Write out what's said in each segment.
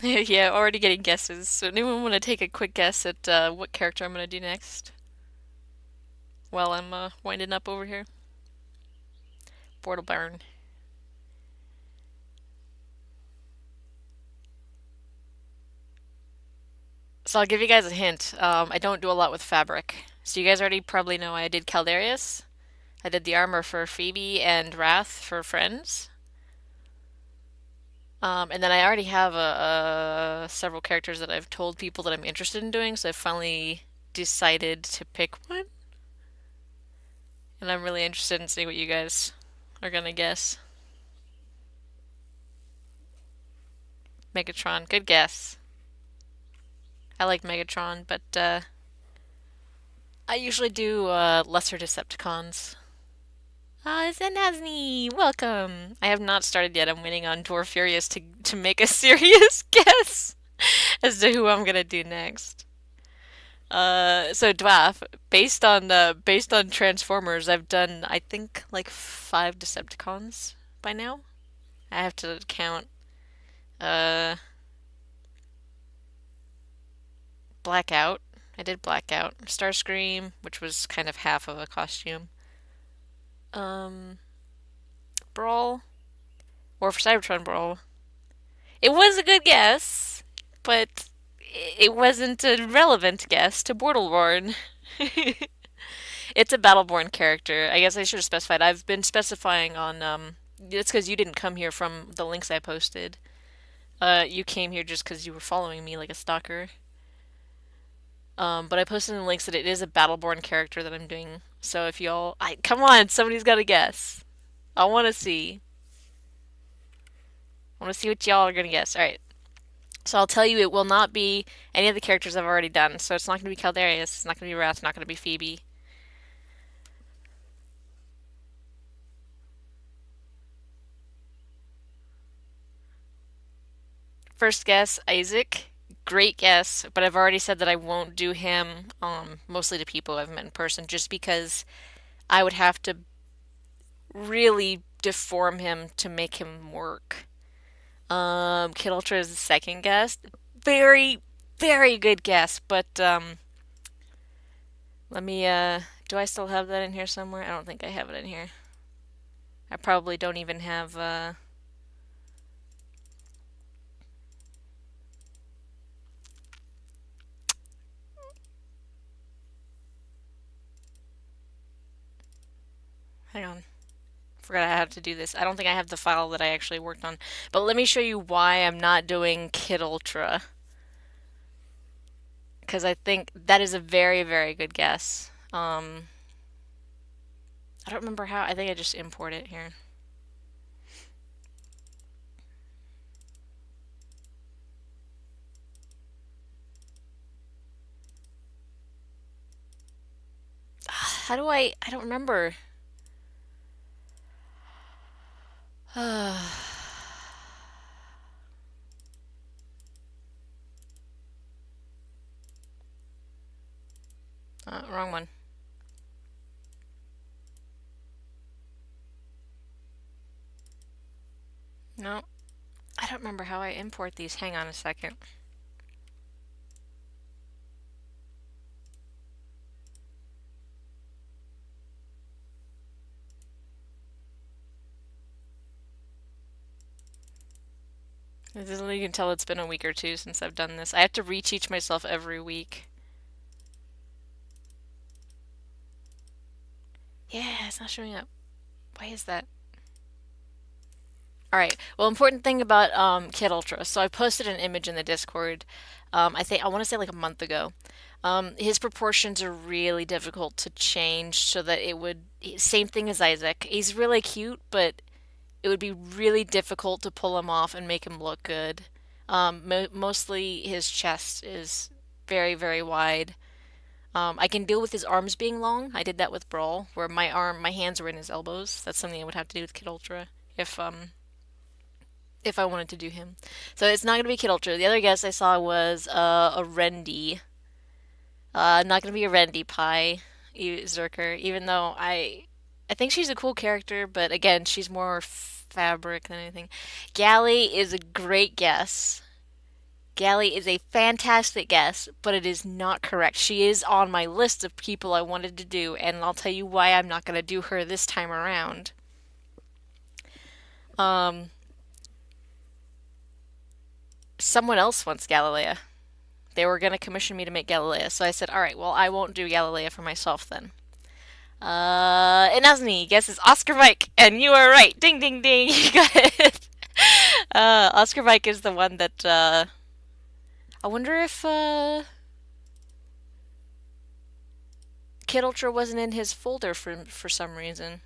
Yeah, already getting guesses. So anyone want to take a quick guess at what character I'm gonna do next while I'm winding up over here? Borderburn. So I'll give you guys a hint. I don't do a lot with fabric. So you guys already probably know I did Caldarius. I did the armor for Phoebe and Wrath for Friends. And then I already have several characters that I've told people that I'm interested in doing, so I finally decided to pick one. And I'm really interested in seeing what you guys are gonna guess. Megatron, good guess. I like Megatron, but I usually do lesser Decepticons. Ah, Zenazny, welcome. I have not started yet. I'm waiting on Dwarf Furious to make a serious guess as to who I'm gonna do next. So Dwarf, based on Transformers, I've done I think like 5 Decepticons by now. I have to count. Uh, Blackout. I did Blackout. Starscream, which was kind of half of a costume. Um, Brawl, or for Cybertron Brawl. It was a good guess, but it wasn't a relevant guess to Bordelborn. It's a Battleborn character. I guess I should have specified. I've been specifying on it's because you didn't come here from the links I posted. You came here just because you were following me like a stalker. But I posted in the links that it is a Battleborn character that I'm doing. So if y'all, come on, somebody's got to guess. I want to see. I want to see what y'all are gonna guess. All right. So I'll tell you, it will not be any of the characters I've already done. So it's not gonna be Caldarius. It's not gonna be Wrath. It's not gonna be Phoebe. First guess, Isaac. Great guess, but I've already said that I won't do him, mostly to people I've met in person, just because I would have to really deform him to make him work. Kid Ultra is the second guess. Very, very good guess, but let me do I still have that in here somewhere? I don't think I have it in here. I probably don't even have hang on. Forgot I had to do this. I don't think I have the file that I actually worked on. But let me show you why I'm not doing Kid Ultra. Because I think that is a very, very good guess. I don't remember how. I think I just import it here. How do I don't remember. Wrong one. No, I don't remember how I import these. Hang on a second. You can tell it's been a week or two since I've done this. I have to reteach myself every week. Yeah, it's not showing up. Why is that? All right. Well, important thing about Kid Ultra. So I posted an image in the Discord. I think I want to say like a month ago. His proportions are really difficult to change so that it would same thing as Isaac. He's really cute, but it would be really difficult to pull him off and make him look good. Mostly his chest is very, very wide. I can deal with his arms being long. I did that with Brawl, where my hands were in his elbows. That's something I would have to do with Kid Ultra if I wanted to do him. So it's not gonna be Kid Ultra. The other guess I saw was a Rendy. Not gonna be a Rendy Pie Zerker, even though I think she's a cool character, but again, she's more fabric than anything. Galley is a great guess. Gally is a fantastic guess, but it is not correct. She is on my list of people I wanted to do, and I'll tell you why I'm not going to do her this time around. Um, Someone else wants Galilea. They were going to commission me to make Galilea, so I said, all right, well, I won't do Galilea for myself then. Inazni guesses Oscar Mike, and you are right. Ding, ding, ding. You got it. Oscar Mike is the one that, I wonder if, Kid Ultra wasn't in his folder for some reason.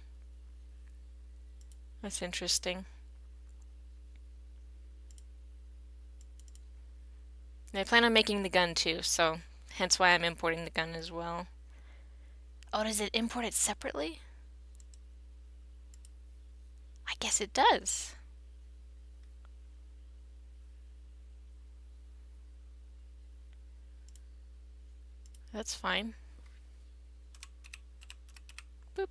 That's interesting. And I plan on making the gun too, so hence why I'm importing the gun as well. Oh, does it import it separately? I guess it does. That's fine. Boop.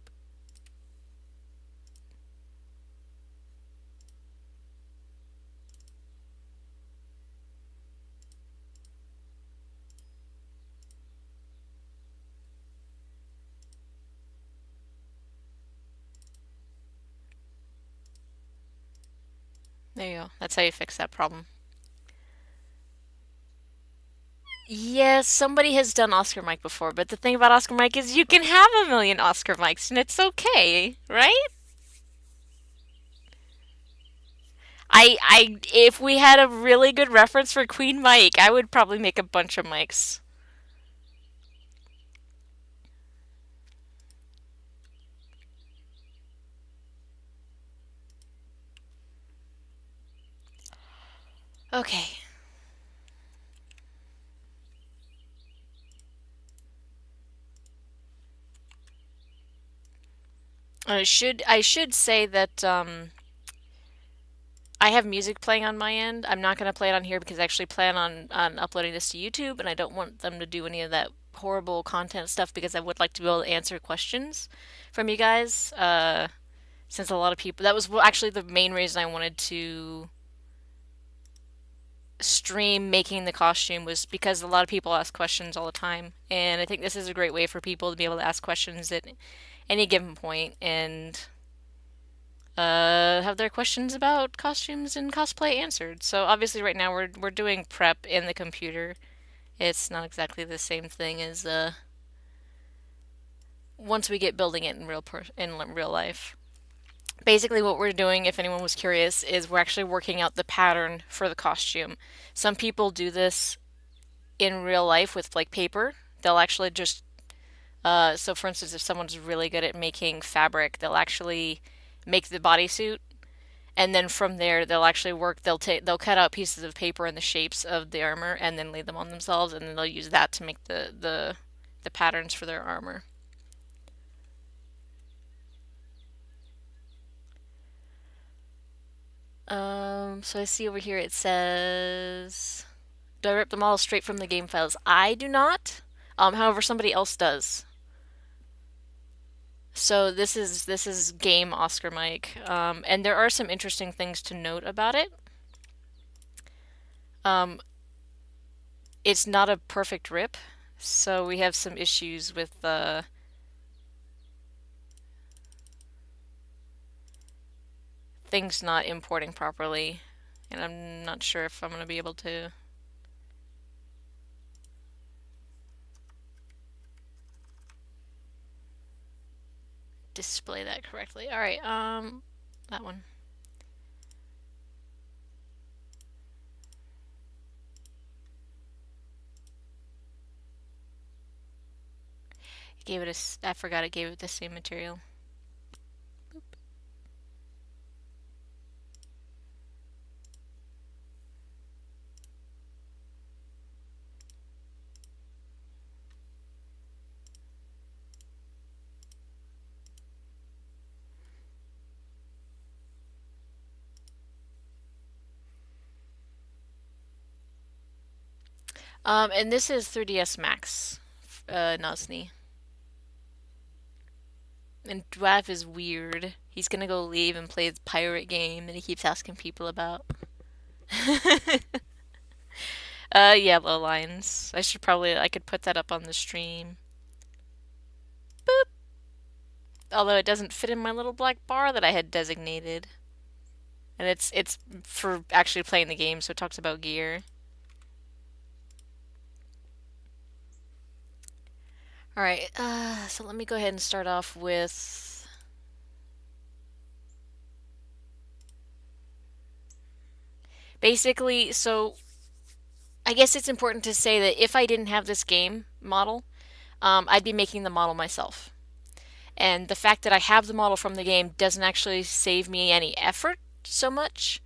There you go. That's how you fix that problem. Yes, somebody has done Oscar Mike before, but the thing about Oscar Mike is you can have a million Oscar Mikes and it's okay, right? If we had a really good reference for Queen Mike, I would probably make a bunch of mics. Okay. I should say that I have music playing on my end. I'm not going to play it on here because I actually plan on uploading this to YouTube, and I don't want them to do any of that horrible content stuff because I would like to be able to answer questions from you guys. Since a lot of people, that was actually the main reason I wanted to stream making the costume was because a lot of people ask questions all the time, and I think this is a great way for people to be able to ask questions at any given point and have their questions about costumes and cosplay answered. So obviously right now we're doing prep in the computer. It's not exactly the same thing as once we get building it in real life. Basically what we're doing, if anyone was curious, is we're actually working out the pattern for the costume. Some people do this in real life with like paper. They'll actually just so for instance, if someone's really good at making fabric, they'll actually make the bodysuit and then from there they'll actually work they'll cut out pieces of paper in the shapes of the armor and then lay them on themselves and then they'll use that to make the patterns for their armor. So I see over here it says, do I rip them all straight from the game files? I do not. However, somebody else does. So this is game Oscar Mike, and there are some interesting things to note about it. Um, it's not a perfect rip, so we have some issues with things not importing properly, and I'm not sure if I'm going to be able to. Display that correctly. All right, that one. Gave it a. I forgot it gave it the same material. And this is 3DS Max, Nazni. And Dwarf is weird. He's gonna go leave and play his pirate game that he keeps asking people about. Yellow lines. I could put that up on the stream. Boop. Although it doesn't fit in my little black bar that I had designated. And it's for actually playing the game, so it talks about gear. All right, so let me go ahead and start off with basically, so I guess it's important to say that if I didn't have this game model, I'd be making the model myself. And the fact that I have the model from the game doesn't actually save me any effort so much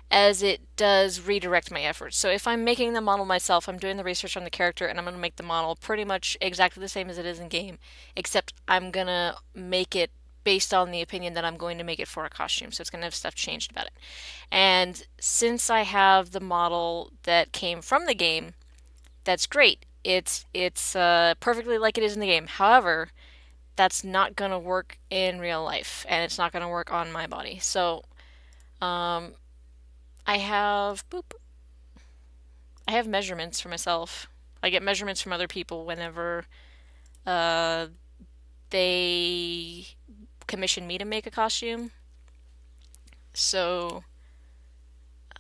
as it does redirect my efforts. So if I'm making the model myself, I'm doing the research on the character and I'm going to make the model pretty much exactly the same as it is in game, except I'm going to make it based on the opinion that I'm going to make it for a costume. So it's going to have stuff changed about it. And since I have the model that came from the game, that's great. It's perfectly like it is in the game. However, that's not gonna work in real life, and it's not gonna work on my body. So, um, I have boop. I have measurements for myself. I get measurements from other people whenever uh, they commission me to make a costume. So,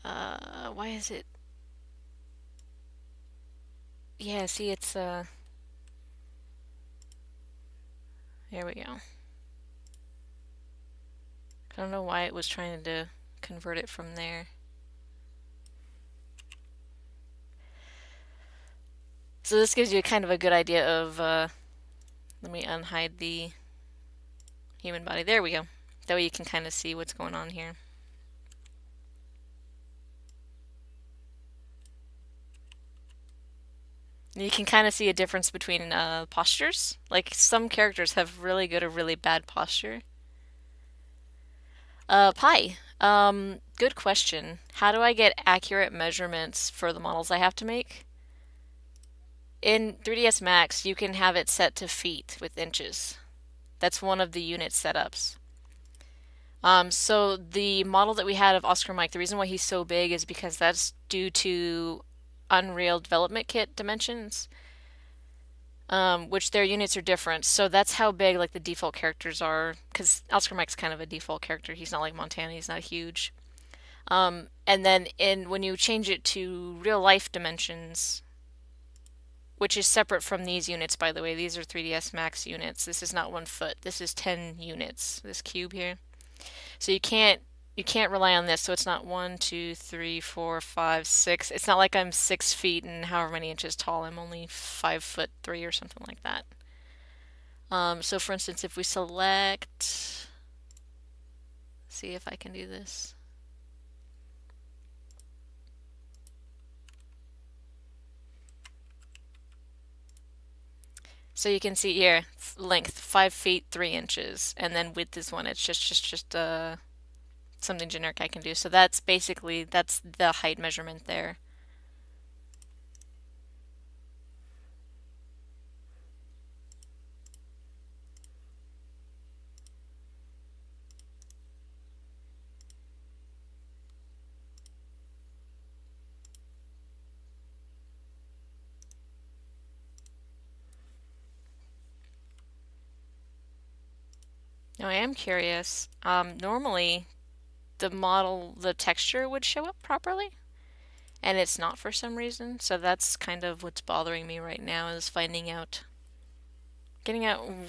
why is it? Yeah, see, it's here we go. I don't know why it was trying to convert it from there. So this gives you kind of a good idea of, let me unhide the human body. There we go. That way you can kind of see what's going on here. You can kind of see a difference between postures. Like some characters have really good or really bad posture. Pi. Good question. How do I get accurate measurements for the models I have to make? In 3ds Max, you can have it set to feet with inches. That's one of the unit setups. So the model that we had of Oscar Mike, the reason why he's so big is because that's due to Unreal Development Kit dimensions, which their units are different. So that's how big like the default characters are. Because Oscar Mike's kind of a default character. He's not like Montana. He's not huge. And then when you change it to real life dimensions, which is separate from these units, by the way, these are 3ds Max units. This is not 1 foot. This is 10 units. This cube here. So you can't rely on this. So it's not 1, 2, 3, 4, 5, 6. It's not like I'm 6 feet and however many inches tall. I'm only 5'3" or something like that. So for instance, if we select, see if I can do this. So you can see here, length 5 feet 3 inches, and then width is one. It's just something generic I can do. So that's basically that's the height measurement there. Now I am curious. Normally the texture would show up properly, and it's not for some reason. So that's kind of what's bothering me right now is getting out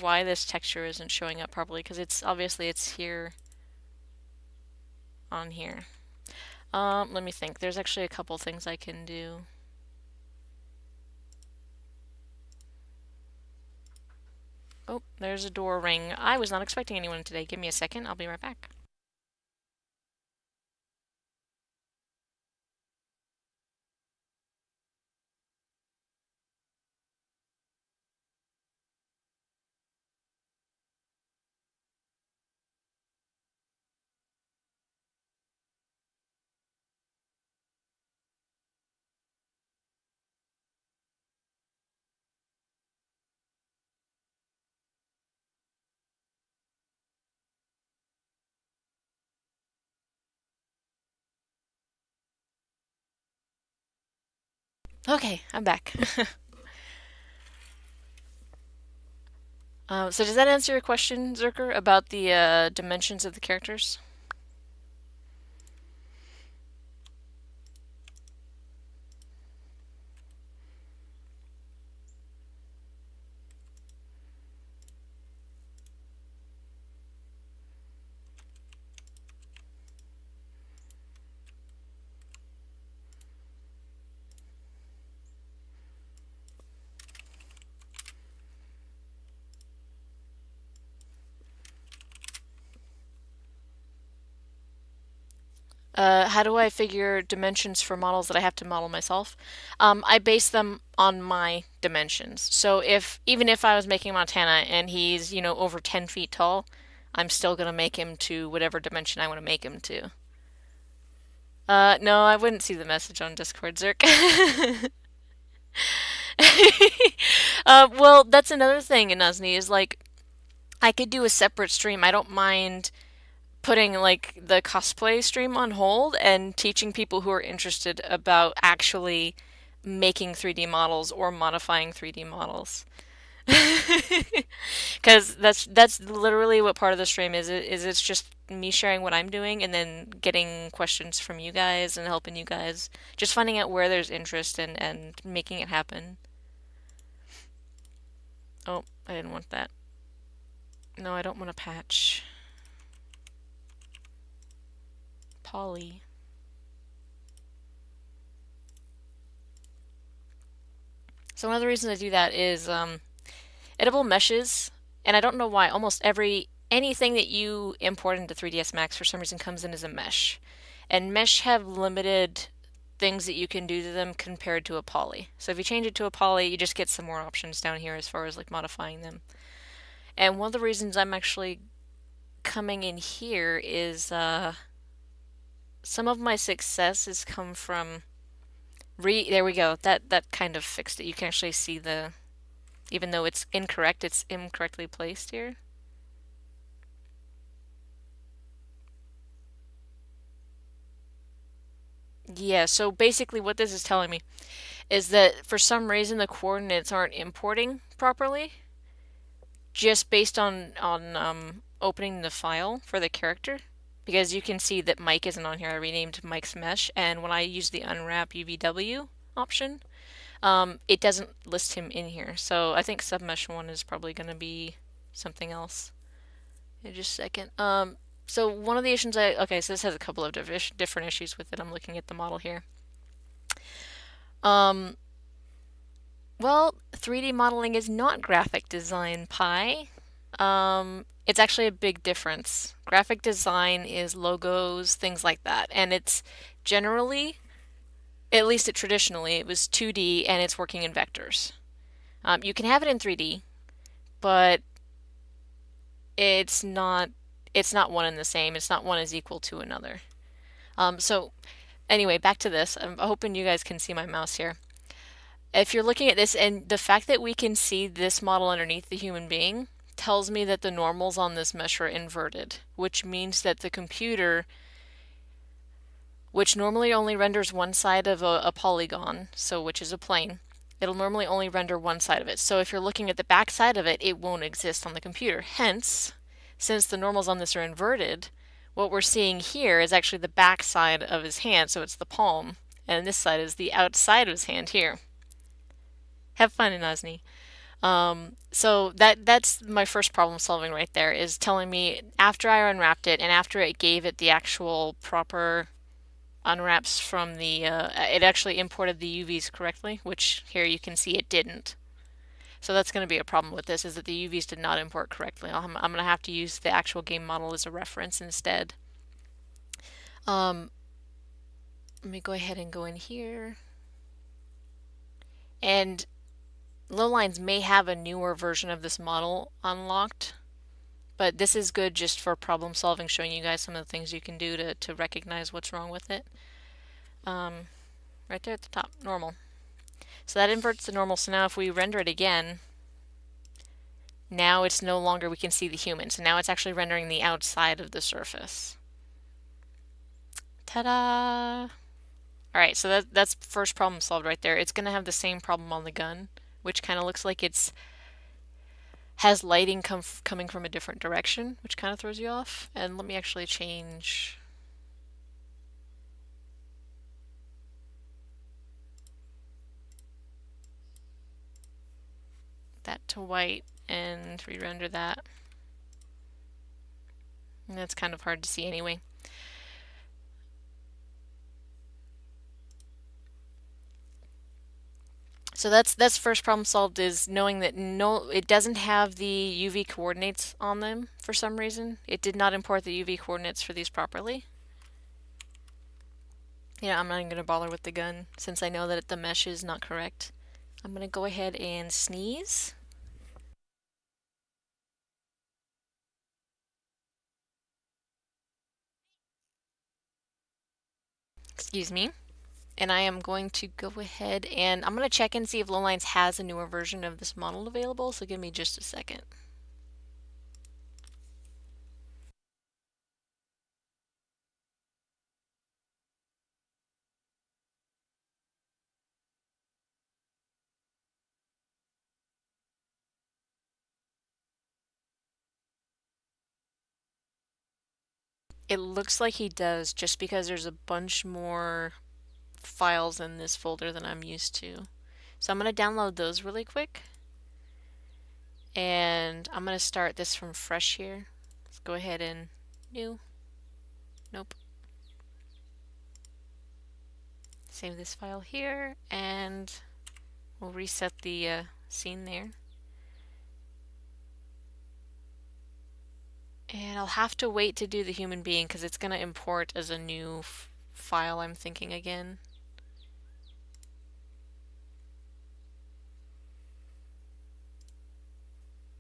why this texture isn't showing up properly because it's here on here. Let me think. There's actually a couple things I can do. Oh, there's a door ring. I was not expecting anyone today. Give me a second. I'll be right back. Okay, I'm back. So does that answer your question, Zerker, about the dimensions of the characters? How do I figure dimensions for models that I have to model myself? I base them on my dimensions. So even if I was making Montana and he's, over 10 feet tall, I'm still gonna make him to whatever dimension I want to make him to. No, I wouldn't see the message on Discord, Zerk. Well, that's another thing in Uzni is like I could do a separate stream. I don't mind putting like the cosplay stream on hold and teaching people who are interested about actually making 3D models or modifying 3D models. Because that's literally what part of the stream is it's just me sharing what I'm doing and then getting questions from you guys and helping you guys just finding out where there's interest and making it happen. Oh, I didn't want that. No, I don't want a patch. Poly. So one of the reasons I do that is editable meshes, and I don't know why, almost anything that you import into 3ds Max for some reason comes in as a mesh. And mesh have limited things that you can do to them compared to a poly. So if you change it to a poly, you just get some more options down here as far as like modifying them. And one of the reasons I'm actually coming in here is some of my success has come from there we go. That kind of fixed it. You can actually see even though it's incorrect, it's incorrectly placed here. Yeah, so basically what this is telling me is that for some reason the coordinates aren't importing properly, just based on opening the file for the character. Because you can see that Mike isn't on here. I renamed Mike's mesh, and when I use the unwrap UVW option, it doesn't list him in here. So I think submesh 1 is probably going to be something else. In just a second. So one of the issues okay, so this has a couple of different issues with it. I'm looking at the model here. Um, well, 3D modeling is not graphic design, Pi. It's actually a big difference. Graphic design is logos, things like that, and it's generally, at least traditionally, it was 2D and it's working in vectors. You can have it in 3D, but it's not it's not one and the same. It's not one is equal to another. So anyway, back to this. I'm hoping you guys can see my mouse here. If you're looking at this, and the fact that we can see this model underneath the human being tells me that the normals on this mesh are inverted, which means that the computer, which normally only renders one side of a polygon, so which is a plane, it'll normally only render one side of it. So if you're looking at the back side of it, it won't exist on the computer. Hence, since the normals on this are inverted, what we're seeing here is actually the back side of his hand, so it's the palm, and this side is the outside of his hand here. Have fun in Osni. So that's my first problem solving right there, is telling me after I unwrapped it and after it gave it the actual proper unwraps from it actually imported the UVs correctly, which here you can see it didn't. So that's going to be a problem with this, is that the UVs did not import correctly. I'm going to have to use the actual game model as a reference instead. Let me go ahead and go in here. And Lowlines may have a newer version of this model unlocked, but this is good just for problem solving, showing you guys some of the things you can do to recognize what's wrong with it. Right there at the top, normal. So that inverts the normal. So now if we render it again, now it's no longer, we can see the human. So now it's actually rendering the outside of the surface. Ta-da! Alright, so that's first problem solved right there. It's going to have the same problem on the gun, which kind of looks like it's has lighting coming from a different direction, which kind of throws you off. And let me actually change that to white and re-render that. And that's kind of hard to see anyway. So that's first problem solved, is knowing that no, it doesn't have the UV coordinates on them for some reason. It did not import the UV coordinates for these properly. Yeah, I'm not even going to bother with the gun since I know that the mesh is not correct. I'm going to go ahead and sneeze. Excuse me. And I am going to go ahead and I'm going to check and see if Lowlines has a newer version of this model available, so give me just a second. It looks like he does, just because there's a bunch more files in this folder than I'm used to. So I'm going to download those really quick. And I'm going to start this from fresh here. Let's go ahead and new. Nope. Save this file here and we'll reset the scene there. And I'll have to wait to do the human being because it's going to import as a new file, I'm thinking again.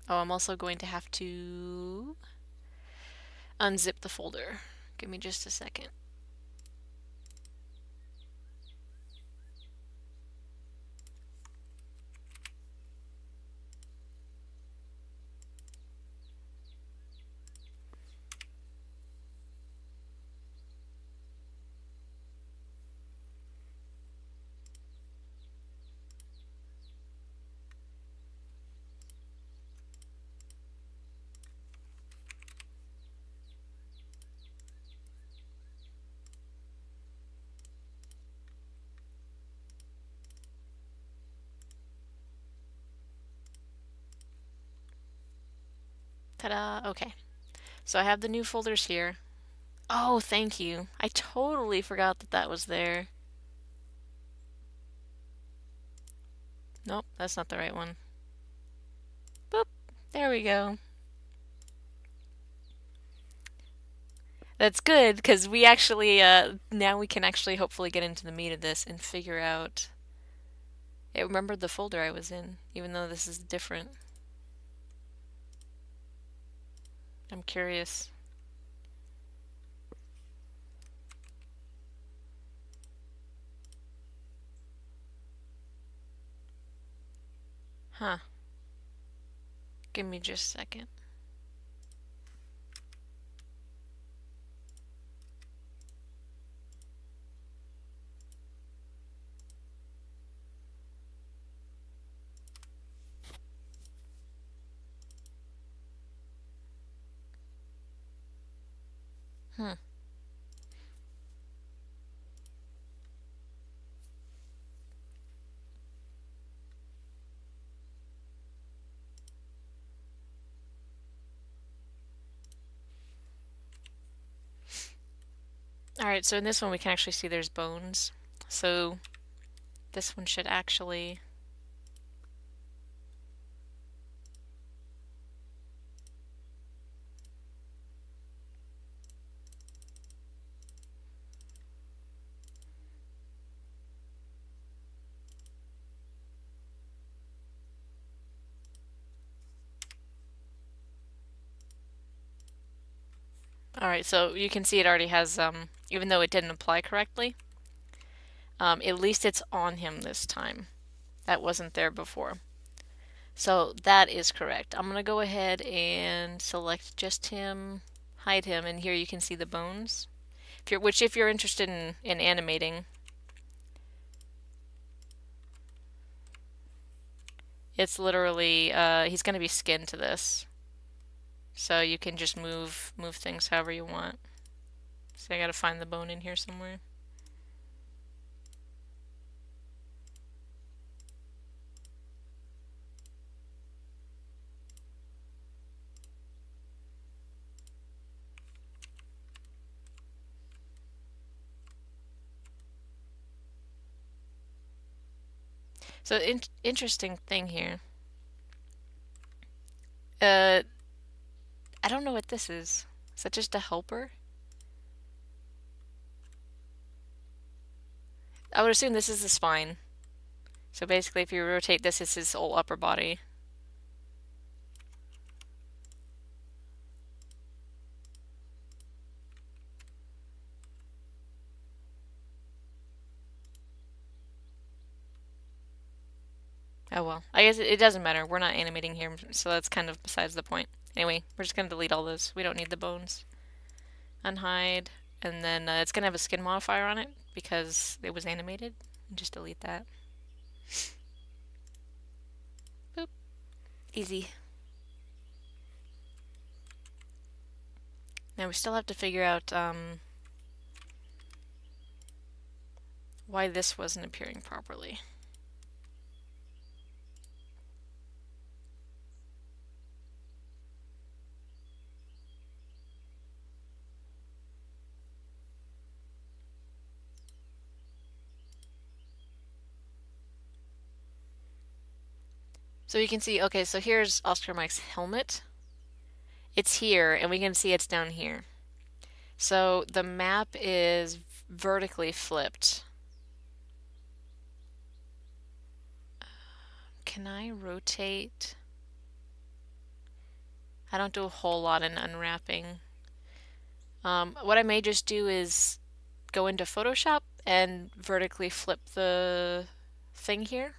Oh, I'm also going to have to unzip the folder. Give me just a second. Ta-da! Okay. So I have the new folders here. Oh, thank you. I totally forgot that that was there. Nope, that's not the right one. Boop. There we go. That's good, because we actually, now we can actually hopefully get into the meat of this and figure out. It remembered the folder I was in, even though this is different. I'm curious. Huh. Give me just a second. Hmm. Alright, so in this one we can actually see there's bones. So this one should actually... Alright, so you can see it already has, even though it didn't apply correctly, at least it's on him this time. That wasn't there before. So that is correct. I'm going to go ahead and select just him, hide him, and here you can see the bones. If you're interested in animating, It's literally, he's going to be skinned to this. So you can just move things however you want. So I gotta find the bone in here somewhere. So interesting thing here. Uh, I don't know what this is. Is that just a helper? I would assume this is the spine. So basically, if you rotate this, it's his whole upper body. Oh well. I guess it doesn't matter. We're not animating here, so that's kind of besides the point. Anyway, we're just gonna delete all those. We don't need the bones. Unhide. And then it's gonna have a skin modifier on it because it was animated. Just delete that. Boop. Easy. Now we still have to figure out why this wasn't appearing properly. So you can see, okay, so here's Oscar Mike's helmet. It's here, and we can see it's down here. So the map is vertically flipped. Can I rotate? I don't do a whole lot in unwrapping. What I may just do is go into Photoshop and vertically flip the thing here.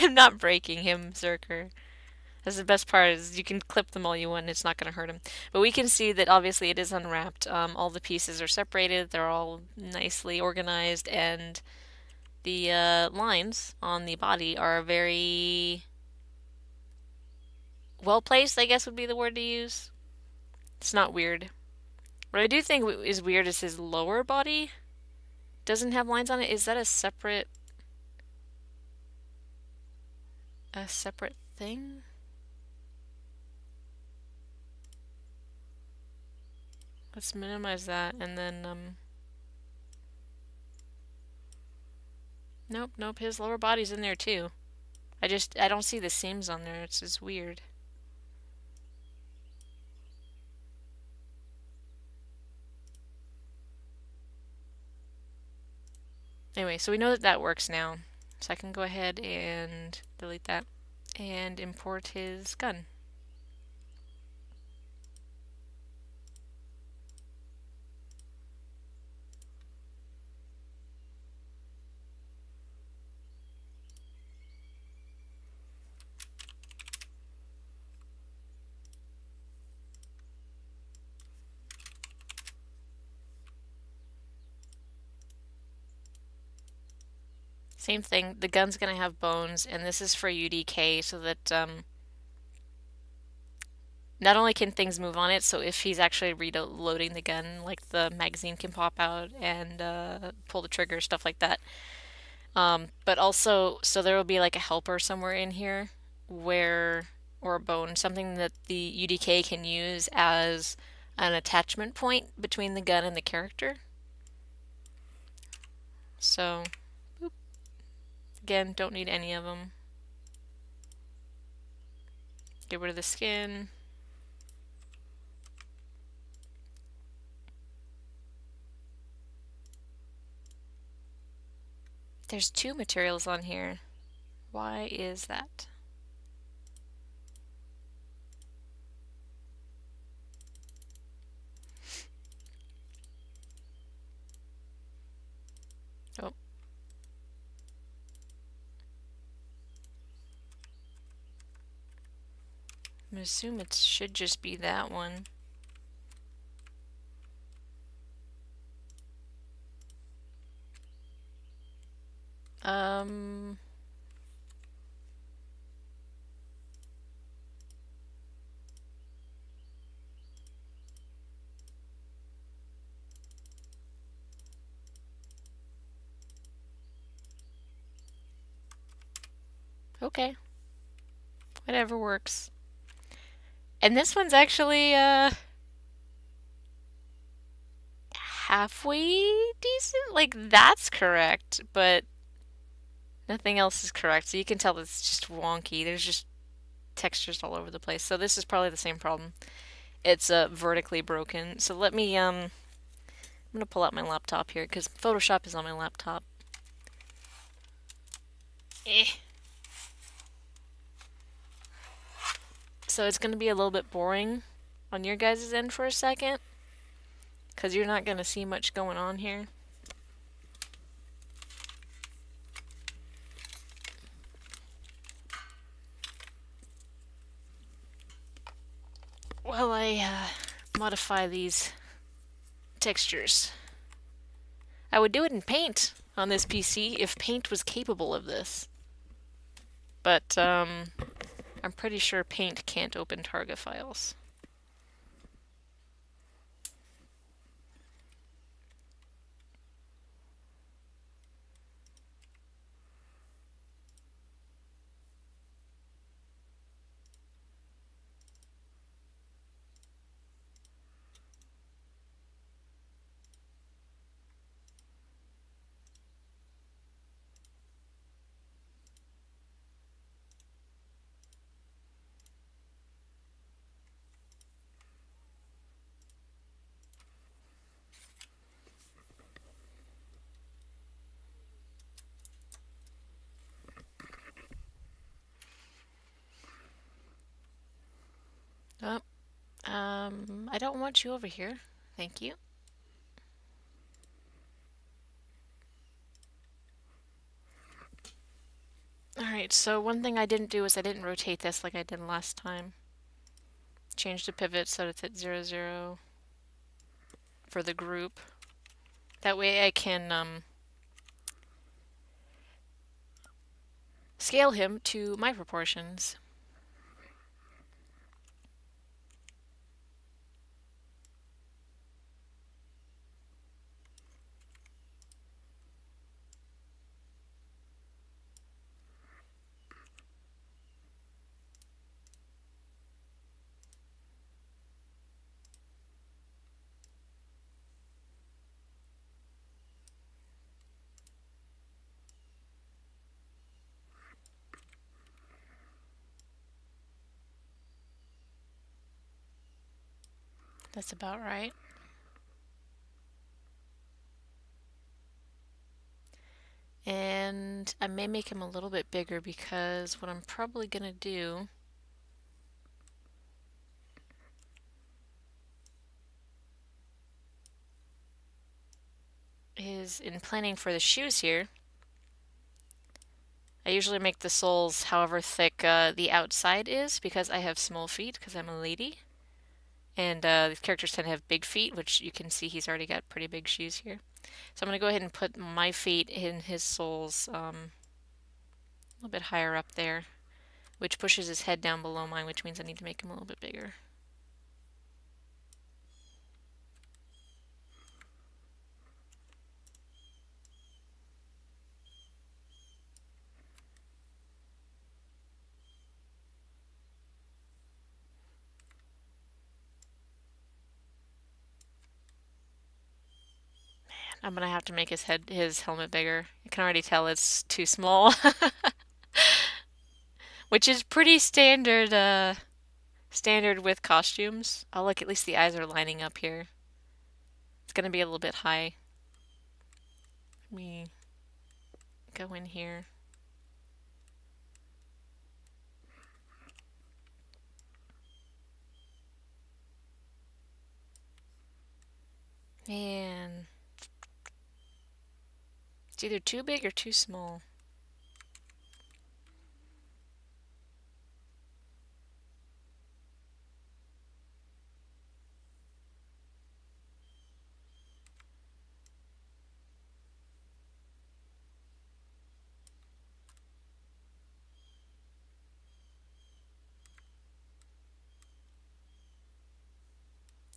I'm not breaking him, Zerker. That's the best part is you can clip them all you want and it's not going to hurt him. But we can see that obviously it is unwrapped. All the pieces are separated. They're all nicely organized and the lines on the body are very well placed, I guess would be the word to use. It's not weird. What I do think is weird is his lower body doesn't have lines on it. Is that a separate thing? Let's minimize that and then nope, his lower body's in there too. I don't see the seams on there. It's just weird. Anyway, so we know that that works now. So I can go ahead and delete that and import his gun. Same thing, the gun's gonna have bones, and this is for UDK so that not only can things move on it, so if he's actually reloading the gun, like the magazine can pop out and pull the trigger, stuff like that. But also, so there will be like a helper somewhere in here where, or a bone, something that the UDK can use as an attachment point between the gun and the character. So, boop. Again, don't need any of them. Get rid of the skin. There's two materials on here. Why is that? Oh. I'm gonna assume it should just be that one. Um, okay. Whatever works. And this one's actually halfway decent. Like that's correct, but nothing else is correct. So you can tell it's just wonky. There's just textures all over the place. So this is probably the same problem. It's vertically broken. So let me I'm gonna pull out my laptop here because Photoshop is on my laptop. Eh. So it's gonna be a little bit boring on your guys' end for a second because you're not gonna see much going on here. While I modify these textures. I would do it in Paint on this PC if Paint was capable of this. But I'm pretty sure Paint can't open Targa files. Oh, I don't want you over here. Thank you. Alright, so one thing I didn't do is I didn't rotate this like I did last time. Change the pivot so it's at 0, 0 for the group. That way I can scale him to my proportions. That's about right. And I may make him a little bit bigger because what I'm probably going to do is in planning for the shoes here, I usually make the soles however thick the outside is because I have small feet because I'm a lady. And these characters tend to have big feet, which you can see he's already got pretty big shoes here. So I'm going to go ahead and put my feet in his soles a little bit higher up there, which pushes his head down below mine, which means I need to make him a little bit bigger. I'm gonna have to make his helmet bigger. I can already tell it's too small, which is pretty standard with costumes. Oh, look, at least the eyes are lining up here. It's gonna be a little bit high. Let me go in here. Man, it's either too big or too small.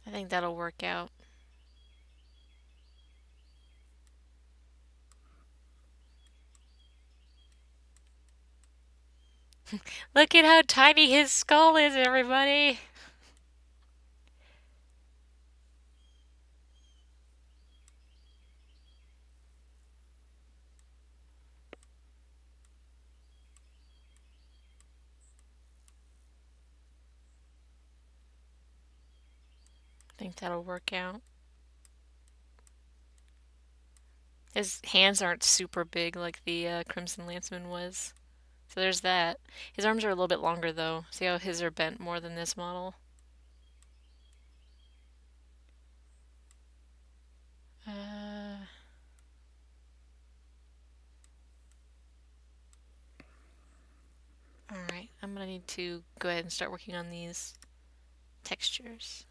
I think that'll work out. Look at how tiny his skull is, everybody. I think that'll work out. His hands aren't super big like the Crimson Lanceman was. So there's that. His arms are a little bit longer though. See how his are bent more than this model? Uh, Alright, I'm gonna need to go ahead and start working on these textures.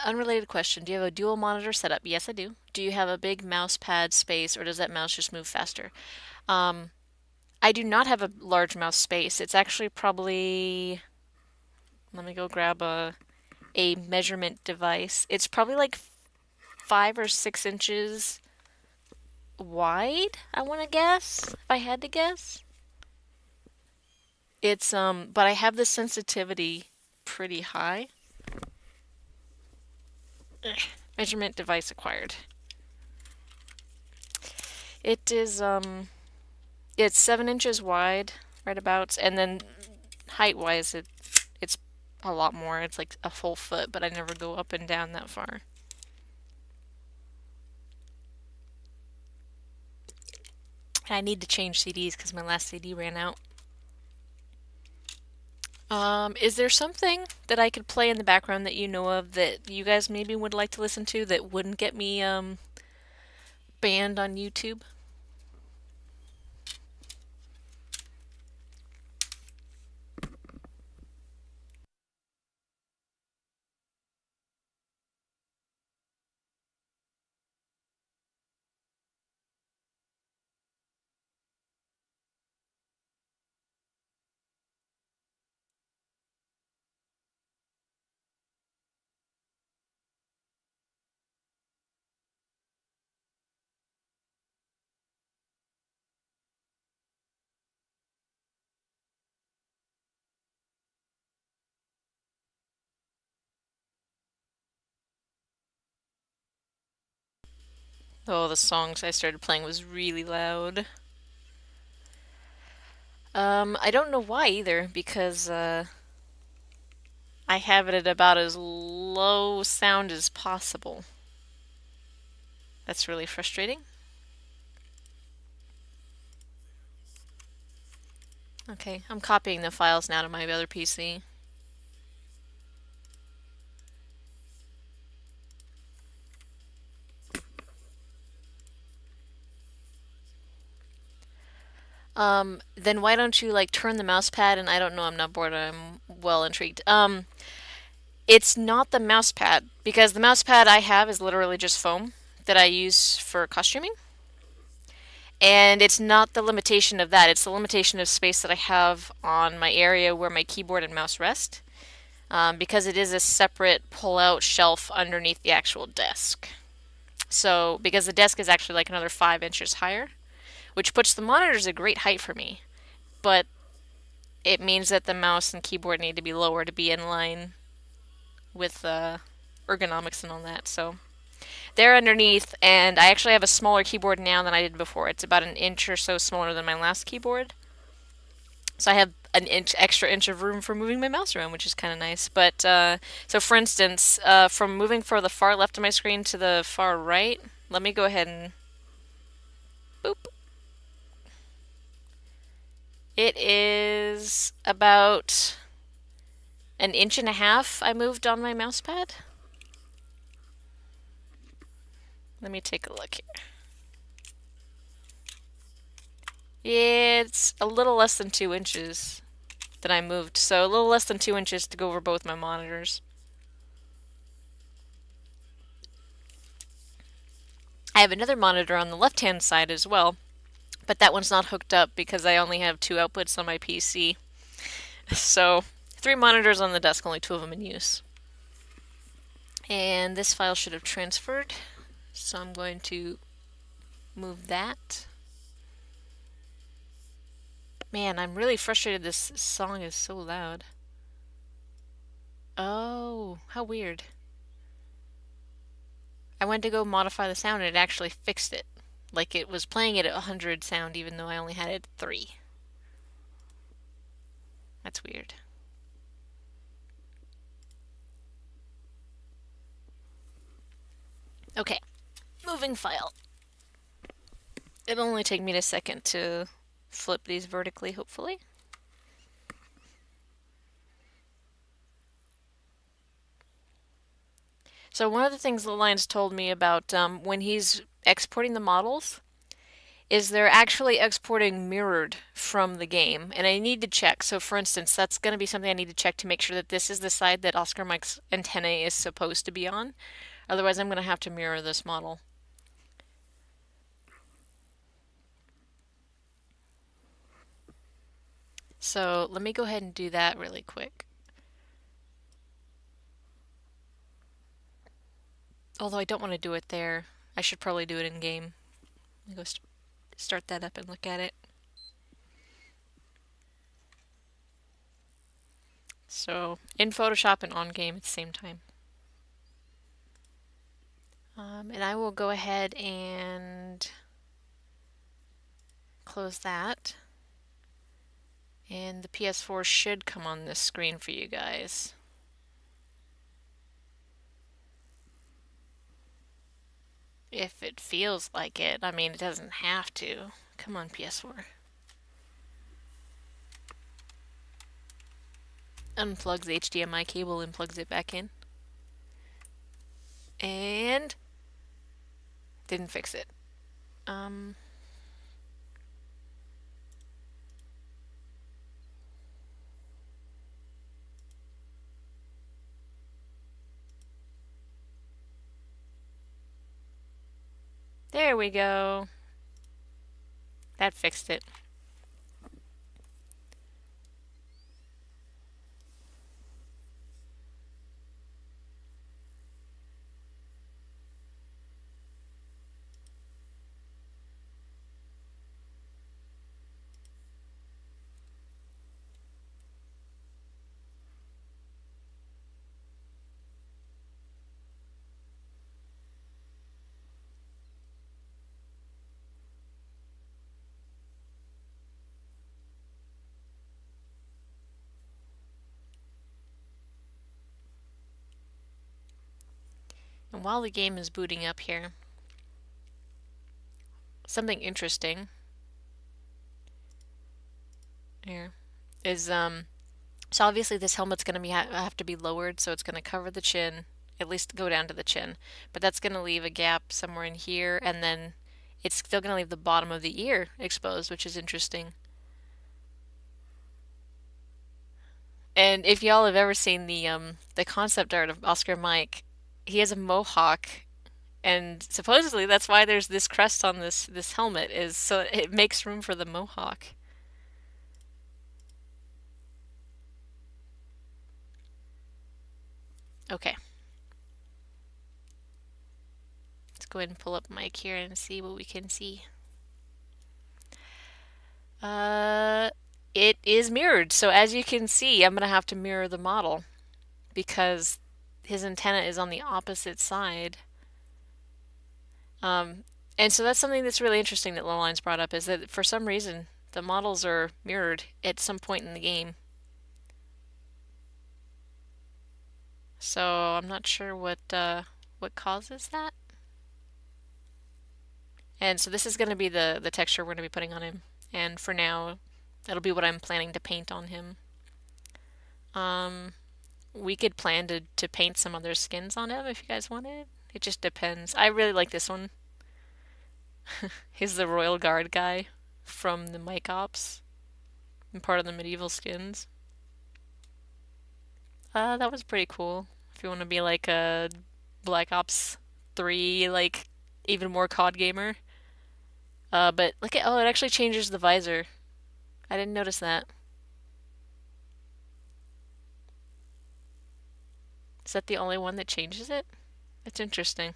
Unrelated question. Do you have a dual monitor setup? Yes, I do. Do you have a big mouse pad space or does that mouse just move faster? Um, I do not have a large mouse space. It's actually probably, let me go grab a measurement device. It's probably like 5 or 6 inches wide, I want to guess, if I had to guess. It's but I have the sensitivity pretty high. Measurement device acquired. It is it's 7 inches wide, right about, and then height wise it's a lot more. It's like a full foot, but I never go up and down that far. And I need to change CDs because my last CD ran out. Is there something that I could play in the background that you know of that you guys maybe would like to listen to that wouldn't get me banned on YouTube? Oh, the songs I started playing was really loud. I don't know why either, because I have it at about as low sound as possible. That's really frustrating. Okay, I'm copying the files now to my other PC. Then why don't you like turn the mouse pad and I don't know, I'm not bored, I'm well intrigued. It's not the mouse pad because the mouse pad I have is literally just foam that I use for costuming. And it's not the limitation of that, it's the limitation of space that I have on my area where my keyboard and mouse rest. Because it is a separate pull-out shelf underneath the actual desk. So, because the desk is actually like another 5 inches higher, which puts the monitors a great height for me, but it means that the mouse and keyboard need to be lower to be in line with ergonomics and all that. So they're underneath, and I actually have a smaller keyboard now than I did before. It's about an inch or so smaller than my last keyboard. So I have an extra inch of room for moving my mouse around, which is kind of nice. But so for instance, from moving from the far left of my screen to the far right, let me go ahead and boop. It is about an inch and a half I moved on my mouse pad. Let me take a look here. It's a little less than 2 inches that I moved, so a little less than 2 inches to go over both my monitors. I have another monitor on the left-hand side as well, but that one's not hooked up because I only have two outputs on my PC. So 3 monitors on the desk, only 2 of them in use. And this file should have transferred, so I'm going to move that. Man, I'm really frustrated this song is so loud. Oh, how weird. I went to go modify the sound and it actually fixed it. Like it was playing it at 100 sound even though I only had it at 3. That's weird. Okay, moving file. It'll only take me a second to flip these vertically, hopefully. So one of the things the Lions told me about when he's exporting the models is they're actually exporting mirrored from the game, and I need to check. So for instance, that's going to be something I need to check to make sure that this is the side that Oscar Mike's antennae is supposed to be on. Otherwise, I'm going to have to mirror this model. So let me go ahead and do that really quick. Although I don't want to do it there. I should probably do it in game. Let me go start that up and look at it. So in Photoshop and on game at the same time. And I will go ahead and close that. And the PS4 should come on this screen for you guys. If it feels like it. I mean, it doesn't have to. Come on, PS4. Unplugs the HDMI cable and plugs it back in. And didn't fix it. There we go. That fixed it. And while the game is booting up here, something interesting here is so obviously this helmet's going to have to be lowered, so it's going to cover the chin, at least go down to the chin, but that's going to leave a gap somewhere in here, and then it's still going to leave the bottom of the ear exposed, which is interesting. And if y'all have ever seen the concept art of Oscar Mike, he has a mohawk, and supposedly that's why there's this crest on this helmet, is so it makes room for the mohawk. Okay. Let's go ahead and pull up Mike here and see what we can see. It is mirrored. So as you can see, I'm going to have to mirror the model because his antenna is on the opposite side. And so that's something that's really interesting that Lowline's brought up, is that for some reason the models are mirrored at some point in the game. So I'm not sure what causes that. And so this is going to be the texture we're going to be putting on him. And for now, that'll be what I'm planning to paint on him. We could plan to paint some other skins on him if you guys wanted. It just depends. I really like this one. He's the Royal Guard guy from the Mike Ops and part of the medieval skins. That was pretty cool. If you want to be like a Black Ops 3, like even more COD gamer. But look at, oh, it actually changes the visor. I didn't notice that. Is that the only one that changes it? It's interesting.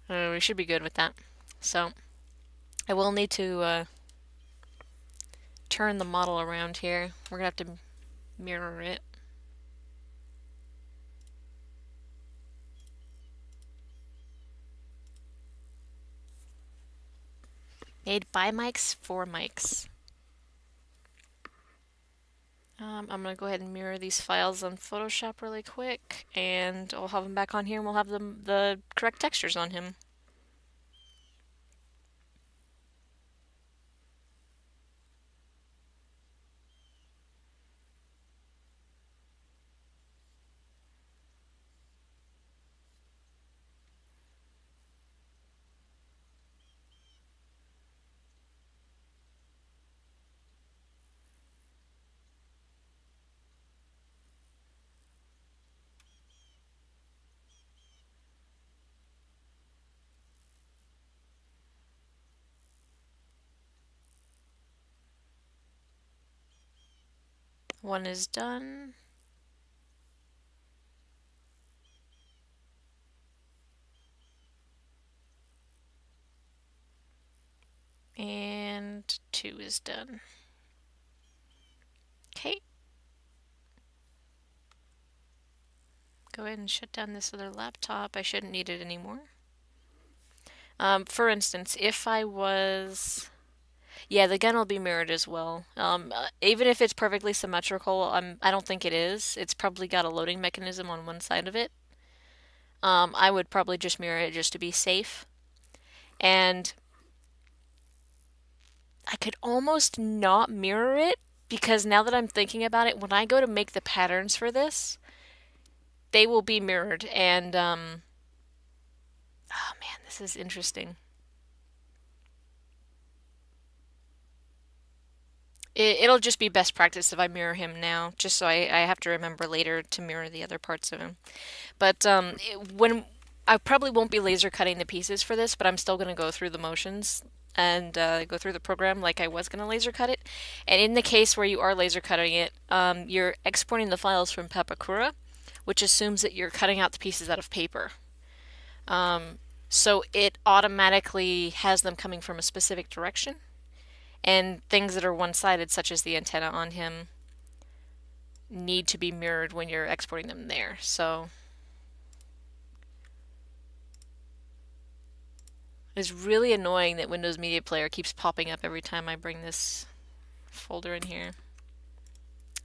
We should be good with that. So I will need to turn the model around here. We're gonna have to mirror it. Made by mics for mics. I'm gonna go ahead and mirror these files on Photoshop really quick, and I'll have them back on here, and we'll have the correct textures on him. One is done. And 2 is done. Okay. Go ahead and shut down this other laptop. I shouldn't need it anymore. For instance, if I was... Yeah, the gun will be mirrored as well. Even if it's perfectly symmetrical, I don't think it is. It's probably got a loading mechanism on one side of it. I would probably just mirror it just to be safe. And I could almost not mirror it because now that I'm thinking about it, when I go to make the patterns for this, they will be mirrored. And, oh man, this is interesting. It'll just be best practice if I mirror him now, just so I have to remember later to mirror the other parts of him. But when I probably won't be laser cutting the pieces for this, but I'm still going to go through the motions and go through the program like I was going to laser cut it. And in the case where you are laser cutting it, you're exporting the files from Papakura, which assumes that you're cutting out the pieces out of paper. So it automatically has them coming from a specific direction. And things that are one-sided, such as the antenna on him, need to be mirrored when you're exporting them there. So it's really annoying that Windows Media Player keeps popping up every time I bring this folder in here.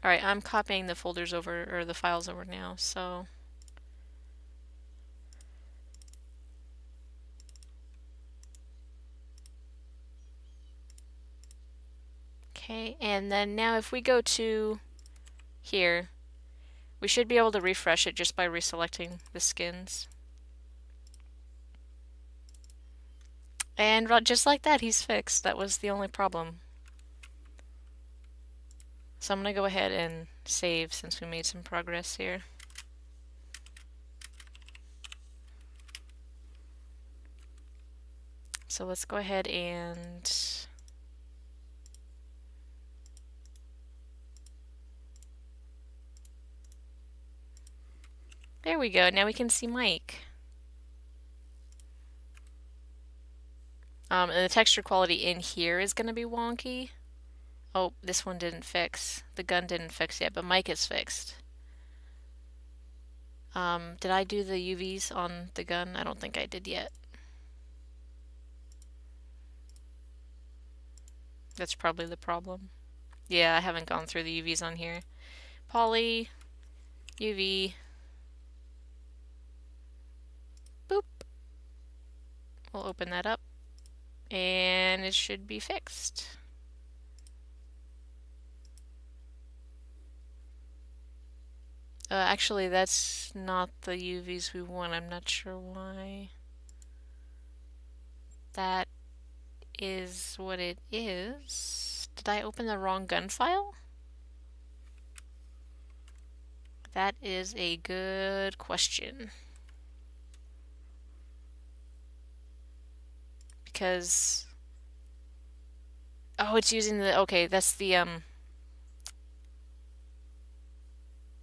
Alright, I'm copying the folders over, or the files over now, so... Okay, and then now if we go to here, we should be able to refresh it just by reselecting the skins. And just like that, he's fixed. That was the only problem. So I'm going to go ahead and save since we made some progress here. So let's go ahead and there we go. Now we can see Mike. And the texture quality in here is going to be wonky. Oh, this one didn't fix. The gun didn't fix yet, but Mike is fixed. Did I do the UVs on the gun? I don't think I did yet. That's probably the problem. Yeah, I haven't gone through the UVs on here. Poly, UV, boop. We'll open that up, and it should be fixed. Actually, that's not the UVs we want. I'm not sure why. That is what it is. Did I open the wrong gun file? That is a good question. Because... Oh, it's using the... Okay, that's the,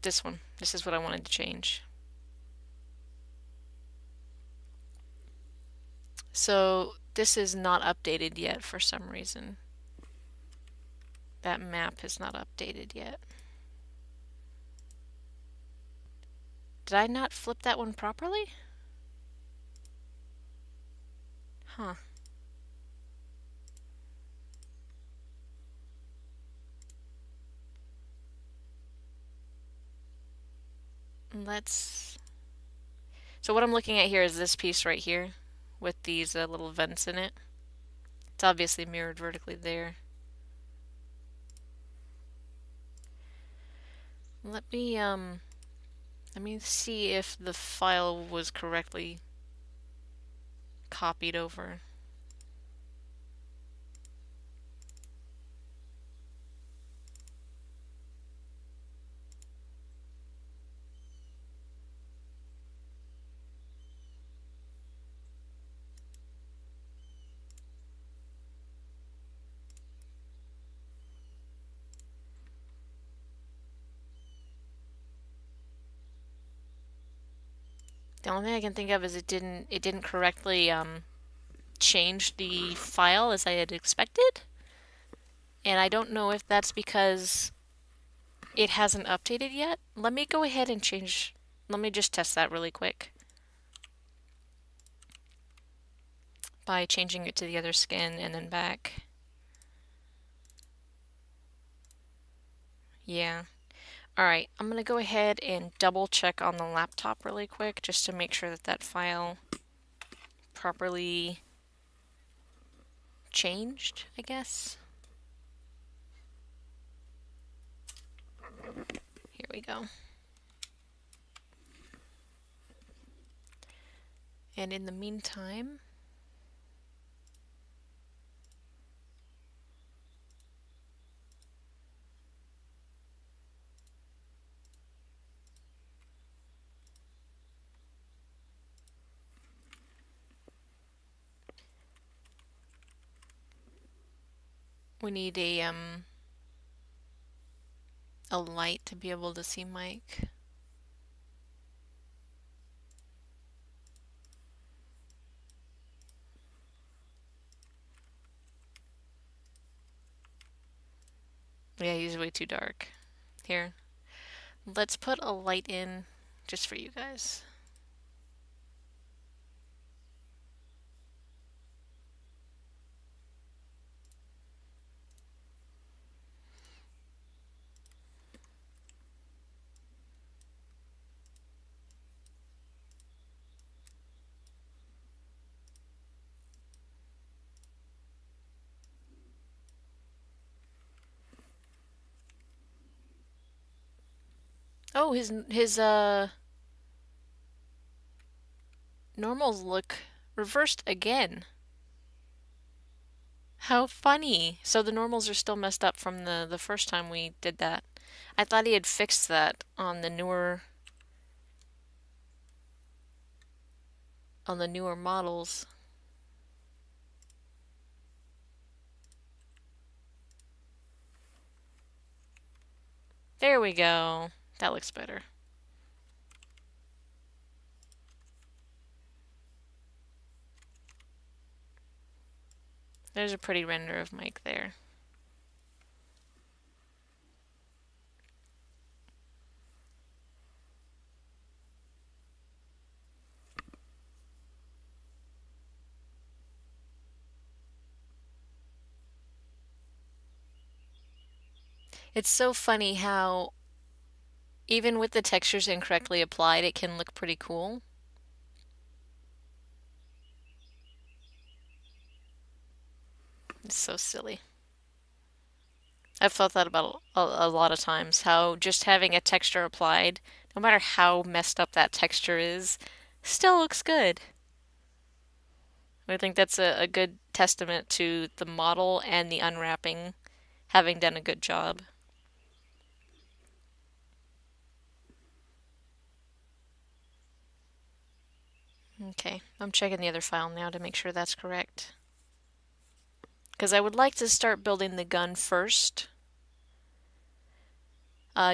this one. This is what I wanted to change. So this is not updated yet for some reason. That map is not updated yet. Did I not flip that one properly? Huh. So what I'm looking at here is this piece right here with these little vents in it. It's obviously mirrored vertically there. Let me see if the file was correctly copied over. The only thing I can think of is it didn't correctly change the file as I had expected. And I don't know if that's because it hasn't updated yet. Let me go ahead and change. Let me just test that really quick by changing it to the other skin and then back. Yeah. Alright, I'm going to go ahead and double check on the laptop really quick just to make sure that that file properly changed, I guess. Here we go. And in the meantime, we need a light to be able to see Mike. Yeah, he's way too dark. Here, let's put a light in just for you guys. Oh, his normals look reversed again. How funny. So the normals are still messed up from the first time we did that. I thought he had fixed that on the newer models. There we go. That looks better. There's a pretty render of Mike there. It's so funny how even with the textures incorrectly applied, it can look pretty cool. It's so silly. I've thought that about a lot of times, how just having a texture applied, no matter how messed up that texture is, still looks good. I think that's a good testament to the model and the unwrapping having done a good job. Okay, I'm checking the other file now to make sure that's correct. Because I would like to start building the gun first.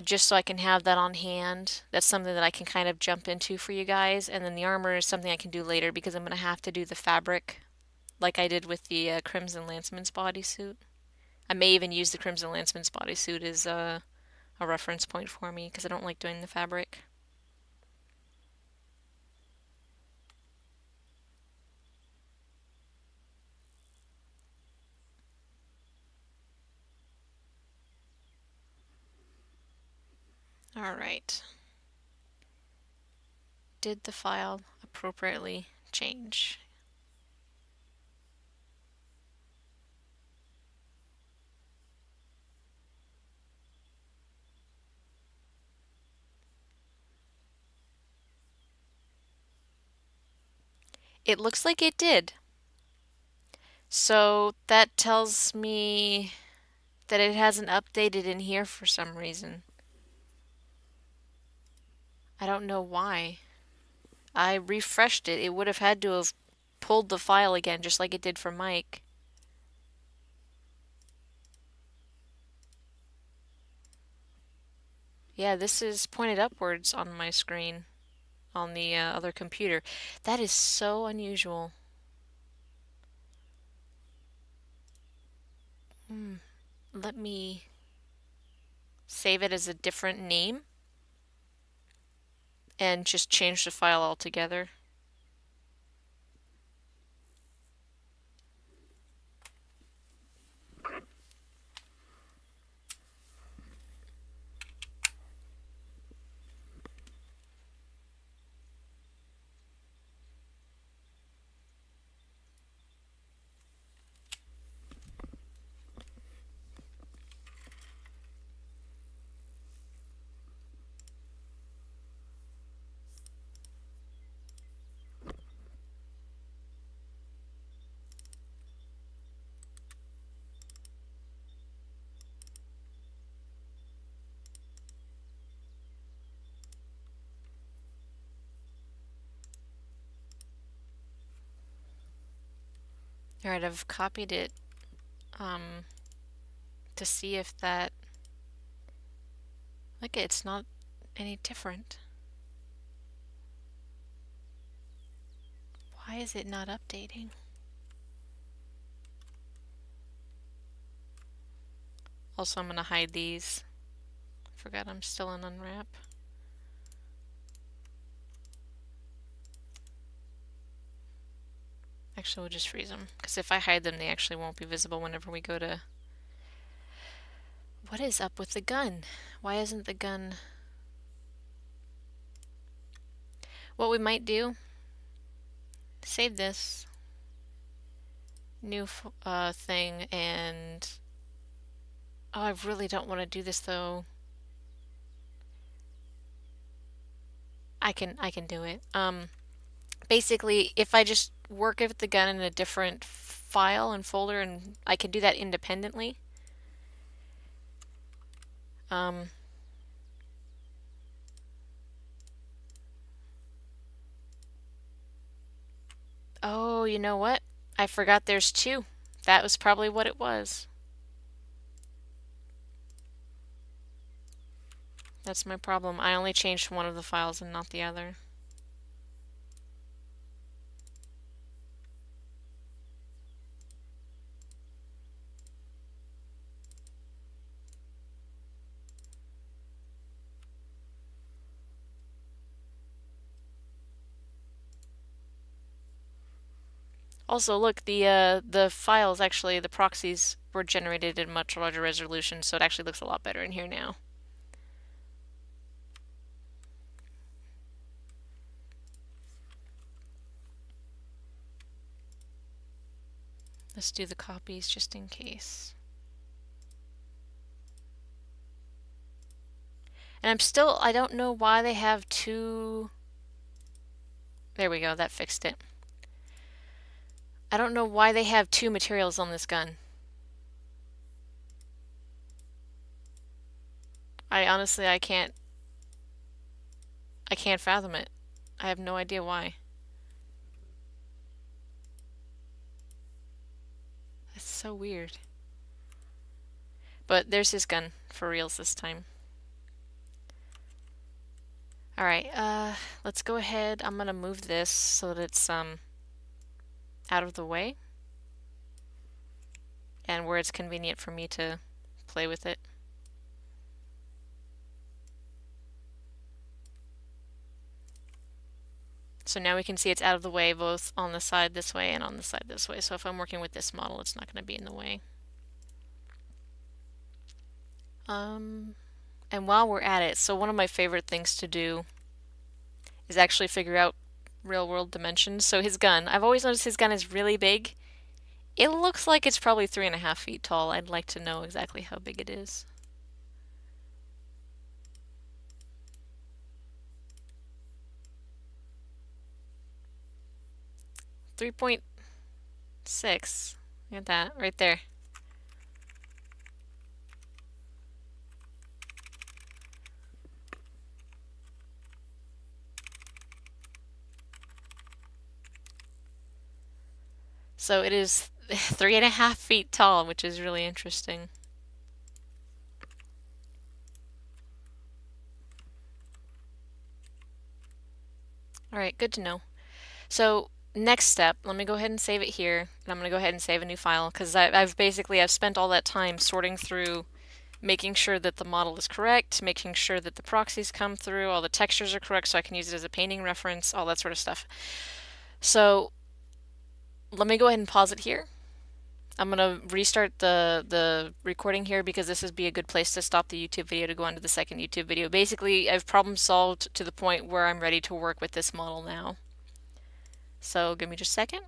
just so I can have that on hand. That's something that I can kind of jump into for you guys. And then the armor is something I can do later because I'm going to have to do the fabric like I did with the Crimson Lanceman's bodysuit. I may even use the Crimson Lanceman's bodysuit as a reference point for me because I don't like doing the fabric. All right. Did the file appropriately change? It looks like it did. So that tells me that it hasn't updated in here for some reason. I don't know why. I refreshed it. It would have had to have pulled the file again, just like it did for Mike. Yeah, this is pointed upwards on my screen on the other computer. That is so unusual. Let me save it as a different name and just change the file altogether. All right, I've copied it um, to see if that. Look, it's not any different. Why is it not updating? Also, I'm going to hide these. Forgot I'm still in unwrap. Actually, we'll just freeze them, because if I hide them, they actually won't be visible whenever we go to... What is up with the gun? Why isn't the gun... What we might do, save this new thing, and... Oh, I really don't want to do this, though. I can do it. Basically, if I just work with the gun in a different file and folder, and I can do that independently. Oh, you know what? I forgot there's two. That was probably what it was. That's my problem. I only changed one of the files and not the other. Also, look, the files actually, the proxies were generated in much larger resolution, so it actually looks a lot better in here now. Let's do the copies just in case. And I don't know why they have two... There we go, that fixed it. I don't know why they have two materials on this gun. I can't fathom it. I have no idea why. That's so weird. But there's his gun for reals this time. All right, let's go ahead. I'm gonna move this so that it's out of the way and where it's convenient for me to play with it. So now we can see it's out of the way both on the side this way and on the side this way. So if I'm working with this model, it's not going to be in the way. And while we're at it, so one of my favorite things to do is actually figure out real world dimensions. So his gun, I've always noticed his gun is really big. It looks like it's probably 3.5 feet tall. I'd like to know exactly how big it is. Three point six. Look at that, right there. So it is 3.5 feet tall, which is really interesting. All right, good to know. So next step, let me go ahead and save it here, and I'm going to go ahead and save a new file because I've spent all that time sorting through, making sure that the model is correct, making sure that the proxies come through, all the textures are correct so I can use it as a painting reference, all that sort of stuff. So let me go ahead and pause it here. I'm going to restart the recording here because this would be a good place to stop the YouTube video to go on to the second YouTube video. Basically, I've problem solved to the point where I'm ready to work with this model now. So give me just a second.